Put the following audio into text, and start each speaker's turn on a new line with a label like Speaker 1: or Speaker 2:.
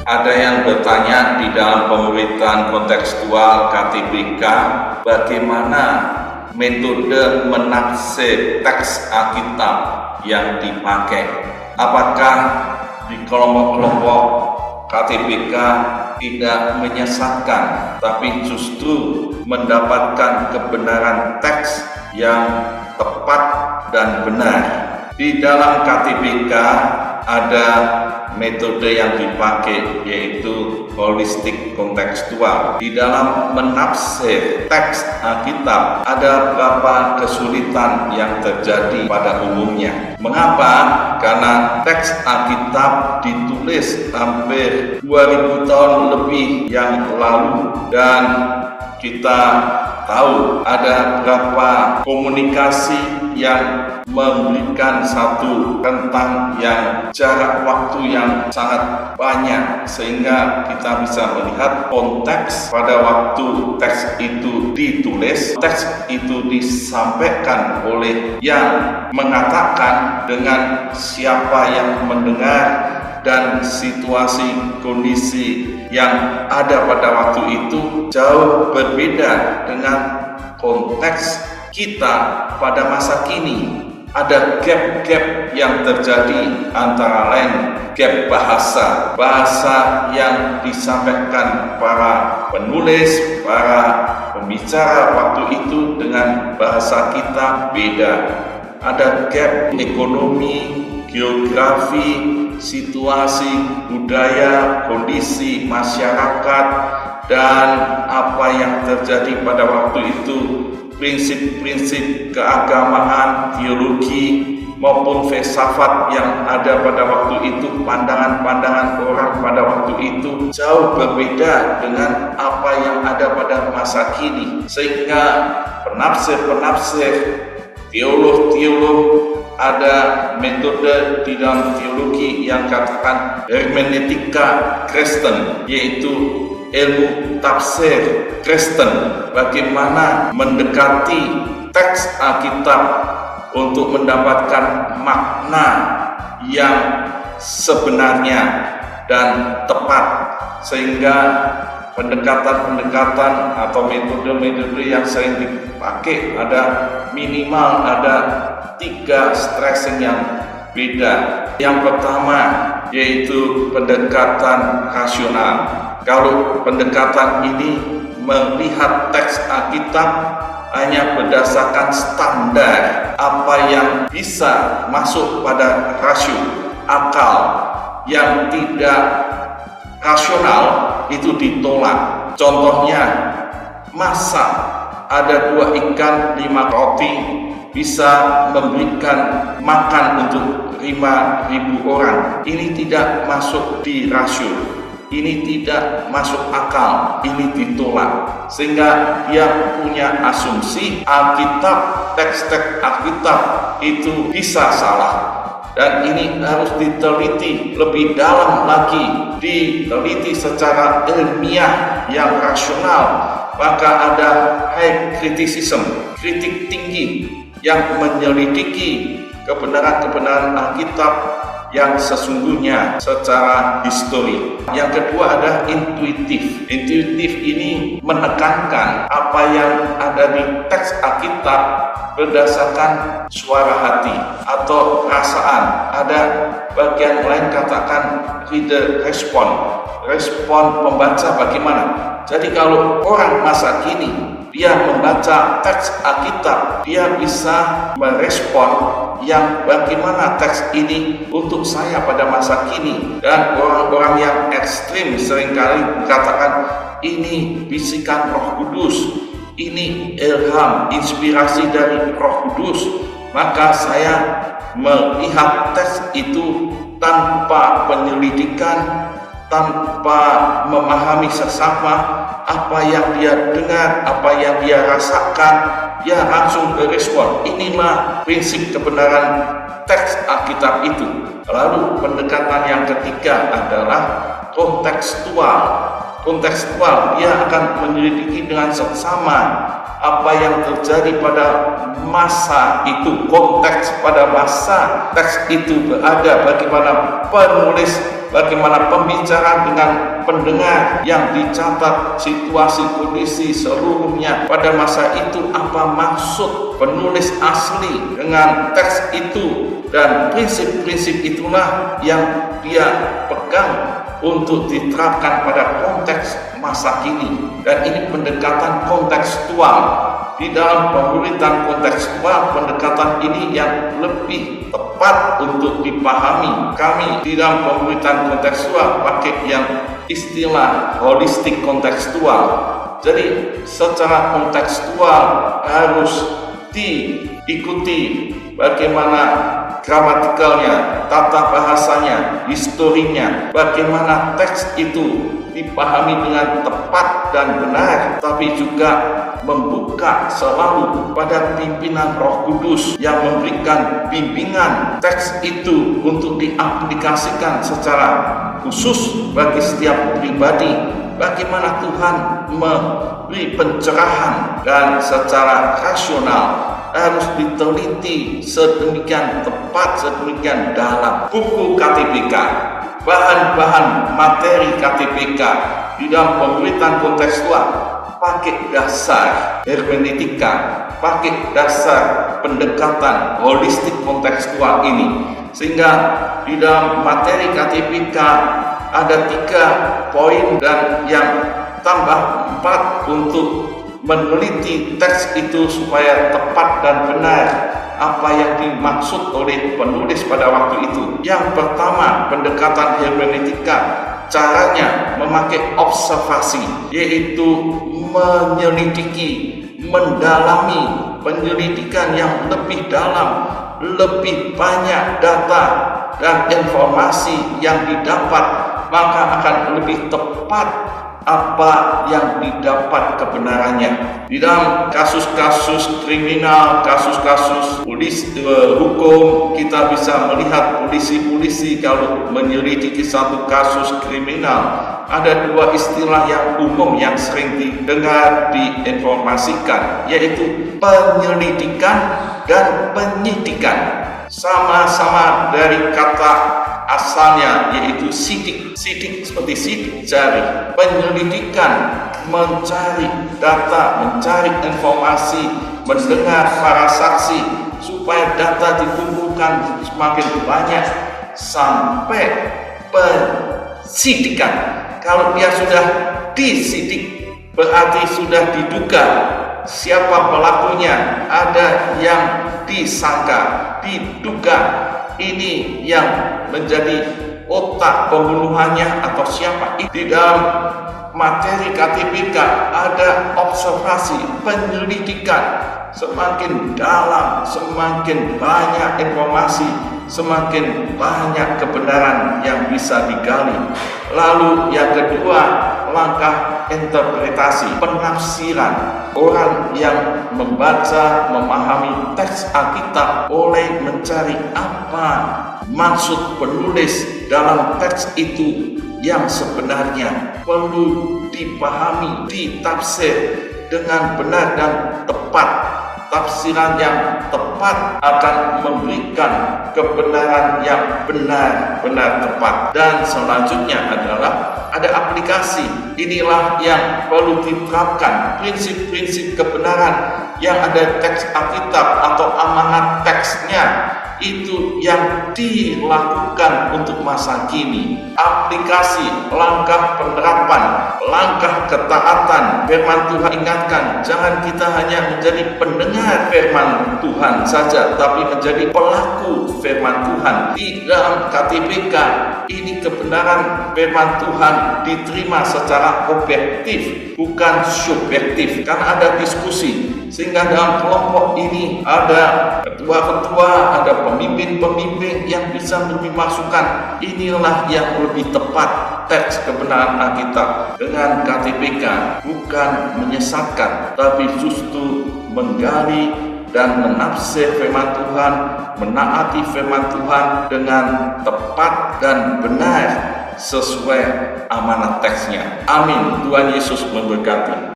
Speaker 1: Ada yang bertanya di dalam pemberitaan kontekstual KTBK, bagaimana metode menafsir teks Alkitab yang dipakai. Apakah di kelompok-kelompok KTBK tidak menyesatkan, tapi justru mendapatkan kebenaran teks yang tepat dan benar? Di dalam KTBK ada metode yang dipakai, yaitu holistik kontekstual. Di dalam menafsir teks Alkitab ada beberapa kesulitan yang terjadi pada umumnya. Mengapa? Karena teks Alkitab ditulis hampir 2000 tahun lebih yang lalu, dan kita tahu ada beberapa komunikasi yang memberikan satu rentang yang jarak waktu yang sangat banyak, sehingga kita bisa melihat konteks pada waktu teks itu ditulis, teks itu disampaikan oleh yang mengatakan dengan siapa yang mendengar, dan situasi kondisi yang ada pada waktu itu jauh berbeda dengan konteks kita pada masa kini. Ada gap-gap yang terjadi, antara lain gap bahasa yang disampaikan para penulis, para pembicara waktu itu dengan bahasa kita beda. Ada gap ekonomi, geografi, situasi, budaya, kondisi masyarakat, dan apa yang terjadi pada waktu itu, prinsip-prinsip keagamaan, teologi, maupun filsafat yang ada pada waktu itu, pandangan-pandangan orang pada waktu itu jauh berbeda dengan apa yang ada pada masa kini, sehingga penafsir-penafsir, teolog-teolog, ada metode di dalam teologi yang katakan hermeneutika Kristen, yaitu ilmu tafsir Kristen, bagaimana mendekati teks Alkitab untuk mendapatkan makna yang sebenarnya dan tepat, sehingga pendekatan-pendekatan atau metode-metode yang sering dipakai ada minimal 3 stressing yang beda. Yang pertama yaitu pendekatan rasional. Kalau pendekatan ini melihat teks Alkitab hanya berdasarkan standar apa yang bisa masuk pada rasio akal, yang tidak rasional itu ditolak. Contohnya, masa ada 2 ikan 5 roti bisa memberikan makan untuk 5.000 orang. Ini tidak masuk di rasio, ini tidak masuk akal, ini ditolak. Sehingga dia punya asumsi Alkitab, teks-teks Alkitab itu bisa salah. Dan ini harus diteliti lebih dalam lagi, diteliti secara ilmiah yang rasional. Maka ada high criticism, kritik tinggi, yang menyelidiki kebenaran-kebenaran Alkitab yang sesungguhnya secara histori. Yang kedua ada intuitif. Intuitif ini menekankan apa yang ada di teks Alkitab berdasarkan suara hati atau perasaan. Ada bagian lain katakan reader respon pembaca bagaimana. Jadi kalau orang masa kini dia membaca teks Alkitab, dia bisa merespon yang bagaimana teks ini untuk saya pada masa kini. Dan orang-orang yang ekstrim seringkali katakan ini bisikan Roh Kudus, ini ilham, inspirasi dari Roh Kudus. Maka saya melihat teks itu tanpa penyelidikan, tanpa memahami sesama apa yang dia dengar, apa yang dia rasakan, dia langsung berespon. Inilah prinsip kebenaran teks Alkitab itu. Lalu pendekatan yang ketiga adalah kontekstual. Kontekstual, dia akan menyelidiki dengan seksama apa yang terjadi pada masa itu, konteks pada masa teks itu berada, bagaimana penulis bagaimana pembicaraan dengan pendengar yang dicatat situasi kondisi seluruhnya pada masa itu, apa maksud penulis asli dengan teks itu, dan prinsip-prinsip itulah yang dia pegang untuk diterapkan pada konteks masa kini. Dan ini pendekatan kontekstual. Di dalam pemuritan kontekstual, pendekatan ini yang lebih tepat untuk dipahami. Kami di dalam pemuritan kontekstual pakai yang istilah holistik kontekstual. Jadi secara kontekstual harus diikuti bagaimana gramatikalnya, tata bahasanya, historinya, bagaimana teks itu dipahami dengan tepat dan benar, tapi juga membuka selalu pada pimpinan Roh Kudus yang memberikan bimbingan teks itu untuk diaplikasikan secara khusus bagi setiap pribadi. Bagaimana Tuhan memberi pencerahan, dan secara rasional harus diteliti sedemikian tepat, sedemikian dalam. Buku KTPK, bahan-bahan materi KTPK di dalam pemuritan kontekstual pakai dasar hermeneutika, pakai dasar pendekatan holistik kontekstual ini, sehingga di dalam materi KTPK ada 3 poin dan yang tambah 4 untuk meneliti teks itu supaya tepat dan benar apa yang dimaksud oleh penulis pada waktu itu. Yang pertama, pendekatan hermeneutika, caranya memakai observasi, yaitu menyelidiki, mendalami, penyelidikan yang lebih dalam, lebih banyak data dan informasi yang didapat, maka akan lebih tepat apa yang didapat kebenarannya. Di dalam kasus-kasus kriminal, kasus-kasus hukum, kita bisa melihat polisi-polisi kalau menyelidiki satu kasus kriminal, ada 2 istilah yang umum yang sering didengar, diinformasikan, yaitu penyelidikan dan penyidikan. Sama-sama dari kata asalnya, yaitu sidik. Sidik seperti sidik jari. Penyelidikan mencari data, mencari informasi, mendengar para saksi supaya data dikumpulkan semakin banyak sampai penyidikan. Kalau dia sudah disidik, berarti sudah diduga siapa pelakunya, ada yang disangka, diduga ini yang menjadi otak pembunuhannya atau siapa. Di dalam materi KTPK ada observasi, penyelidikan, semakin dalam, semakin banyak informasi, semakin banyak kebenaran yang bisa digali. Lalu yang kedua, langkah interpretasi, penafsiran. Orang yang membaca, memahami teks Alkitab boleh mencari apa maksud penulis dalam teks itu yang sebenarnya, perlu dipahami, ditafsir dengan benar dan tepat. Tafsiran yang tepat akan memberikan kebenaran yang benar-benar tepat. Dan selanjutnya adalah ada aplikasi. Inilah yang perlu diterapkan, prinsip-prinsip kebenaran yang ada teks Alkitab atau amanat teksnya, itu yang dilakukan untuk masa kini. Aplikasi, langkah penerapan, langkah ketaatan firman Tuhan. Ingatkan, jangan kita hanya menjadi pendengar firman Tuhan saja, tapi menjadi pelaku firman Tuhan. Di dalam KTPK ini kebenaran firman Tuhan diterima secara objektif, bukan subjektif, karena ada diskusi. Sehingga dalam kelompok ini ada ketua-ketua, ada pemimpin-pemimpin yang bisa memberi masukan. Inilah yang lebih tepat teks kebenaran Alkitab dengan KTPK, bukan menyesatkan, tapi justru menggali dan menafsir firman Tuhan, menaati firman Tuhan dengan tepat dan benar sesuai amanat teksnya. Amin. Tuhan Yesus memberkati.